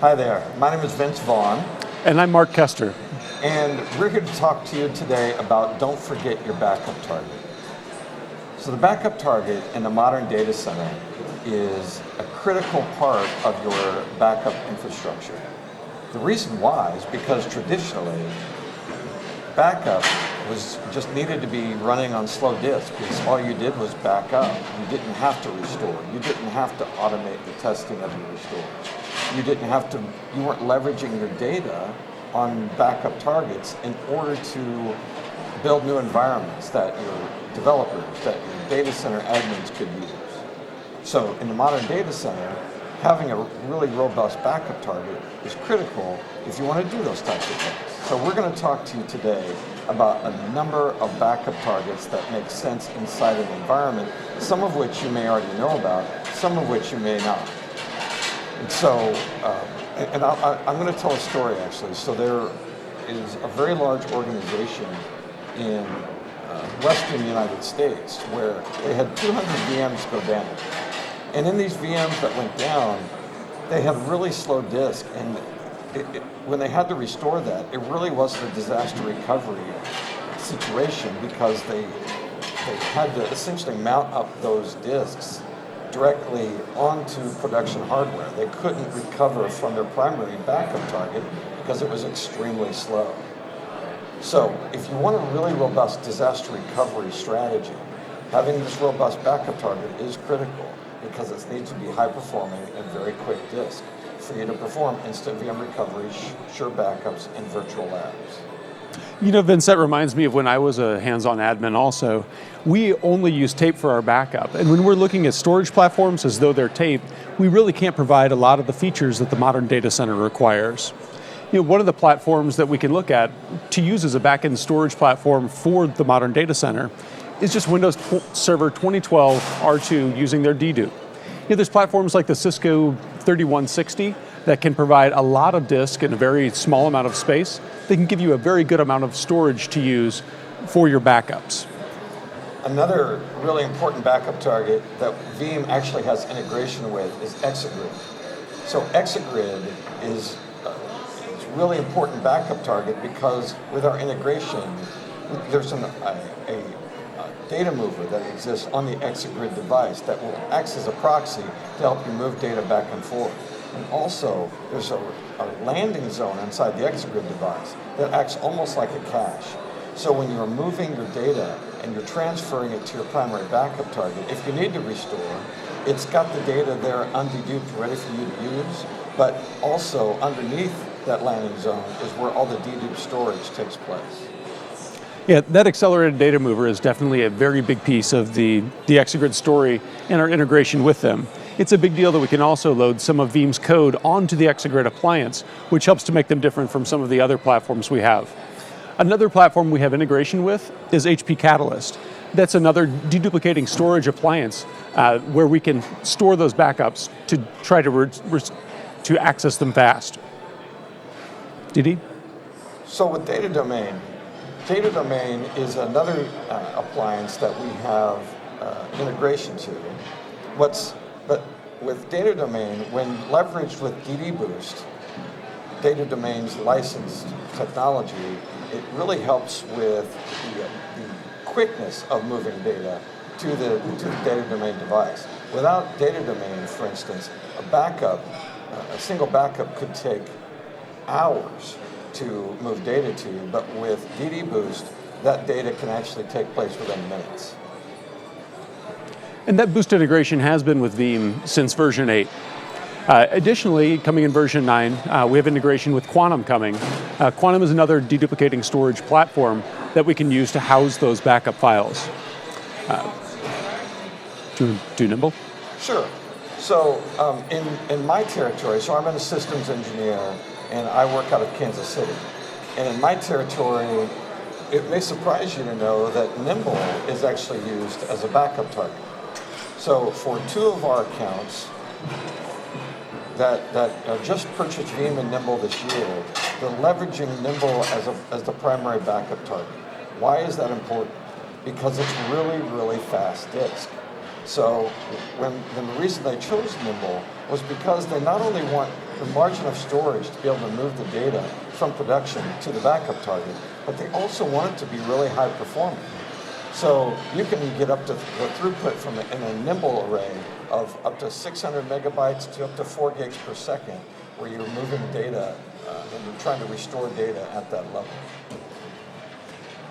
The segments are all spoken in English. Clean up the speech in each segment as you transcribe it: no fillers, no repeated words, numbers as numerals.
Hi there, my name is Vince Vaughan. And I'm Mark Koester. And we're here to talk to you today about don't forget your backup target. So the backup target in the modern data center is a critical part of your backup infrastructure. The reason why is because traditionally, backup was just needed to be running on slow disk because all you did was back up. You didn't have to restore. You didn't have to automate the testing of your restores. You weren't leveraging your data on backup targets in order to build new environments that your developers, that your data center admins could use. So in the modern data center, having a really robust backup target is critical if you want to do those types of things. So we're going to talk to you today about a number of backup targets that make sense inside an environment, some of which you may already know about, some of which you may not. And so, I'm going to tell a story actually. So there is a very large organization in Western United States where they had 200 VMs go down. And in these VMs that went down, they had really slow disk, and when they had to restore that, it really wasn't a disaster recovery situation because they had to essentially mount up those disks directly onto production hardware. They couldn't recover from their primary backup target because it was extremely slow. So if you want a really robust disaster recovery strategy, having this robust backup target is critical because it needs to be high performing and very quick disk for you to perform instant VM recovery, sure backups, and virtual labs. You know, Vince, that reminds me of when I was a hands-on admin also. We only use tape for our backup. And when we're looking at storage platforms as though they're tape, we really can't provide a lot of the features that the modern data center requires. You know, one of the platforms that we can look at to use as a back-end storage platform for the modern data center is just Windows Server 2012 R2 using their dedupe. You know, there's platforms like the Cisco 3160 that can provide a lot of disk in a very small amount of space. They can give you a very good amount of storage to use for your backups. Another really important backup target that Veeam actually has integration with is Exagrid. So Exagrid is a really important backup target because with our integration, there's a data mover that exists on the Exagrid device that will act as a proxy to help you move data back and forth. And also, there's a landing zone inside the Exagrid device that acts almost like a cache. So when you're moving your data and you're transferring it to your primary backup target, if you need to restore, it's got the data there undeduped, ready for you to use, but also underneath that landing zone is where all the dedupe storage takes place. Yeah, that accelerated data mover is definitely a very big piece of the Exagrid story and our integration with them. It's a big deal that we can also load some of Veeam's code onto the Exagrid appliance, which helps to make them different from some of the other platforms we have. Another platform we have integration with is HP Catalyst. That's another deduplicating storage appliance where we can store those backups to try to access them fast. DD? So with Data Domain is another appliance that we have integration to. But with Data Domain, when leveraged with DD Boost, Data Domain's licensed technology, it really helps with the quickness of moving data to the Data Domain device. Without Data Domain, for instance, a single backup could take hours to move data to, but with DD Boost, that data can actually take place within minutes. And that Boost integration has been with Veeam since version 8. Additionally, coming in version 9, we have integration with Quantum coming. Quantum is another deduplicating storage platform that we can use to house those backup files. Do Nimble? Sure. So in my territory, so I'm a systems engineer, and I work out of Kansas City. And in my territory, it may surprise you to know that Nimble is actually used as a backup target. So for 2 of our accounts that just purchased Veeam and Nimble this year, they're leveraging Nimble as the primary backup target. Why is that important? Because it's really, really fast disk. So the reason they chose Nimble was because they not only want the margin of storage to be able to move the data from production to the backup target, but they also want it to be really high performing. So you can get up to the throughput in a Nimble array of up to 600 megabytes to up to 4 gigs per second, where you're moving data and you're trying to restore data at that level.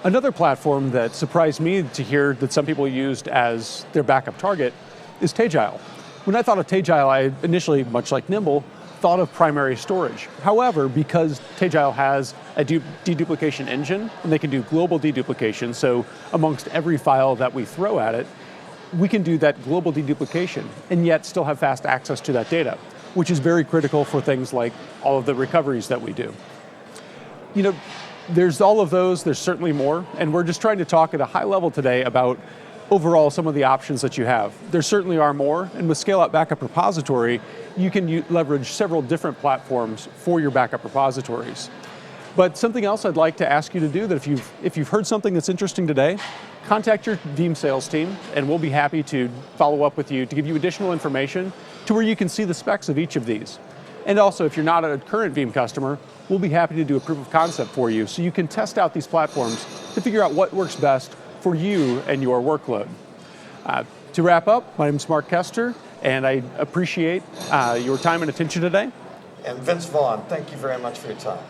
Another platform that surprised me to hear that some people used as their backup target is Tagile. When I thought of Tagile, I initially, much like Nimble, thought of primary storage. However, because Tagile has a deduplication engine, and they can do global deduplication, so amongst every file that we throw at it, we can do that global deduplication and yet still have fast access to that data, which is very critical for things like all of the recoveries that we do. You know, there's all of those, there's certainly more, and we're just trying to talk at a high level today about overall some of the options that you have. There certainly are more, and with Scale-Out Backup Repository, you can leverage several different platforms for your backup repositories. But something else I'd like to ask you to do, that if you've heard something that's interesting today, contact your Veeam sales team, and we'll be happy to follow up with you to give you additional information to where you can see the specs of each of these. And also, if you're not a current Veeam customer, we'll be happy to do a proof of concept for you so you can test out these platforms to figure out what works best for you and your workload. To wrap up, my name is Mark Koester, and I appreciate your time and attention today. And Vince Vaughan, thank you very much for your time.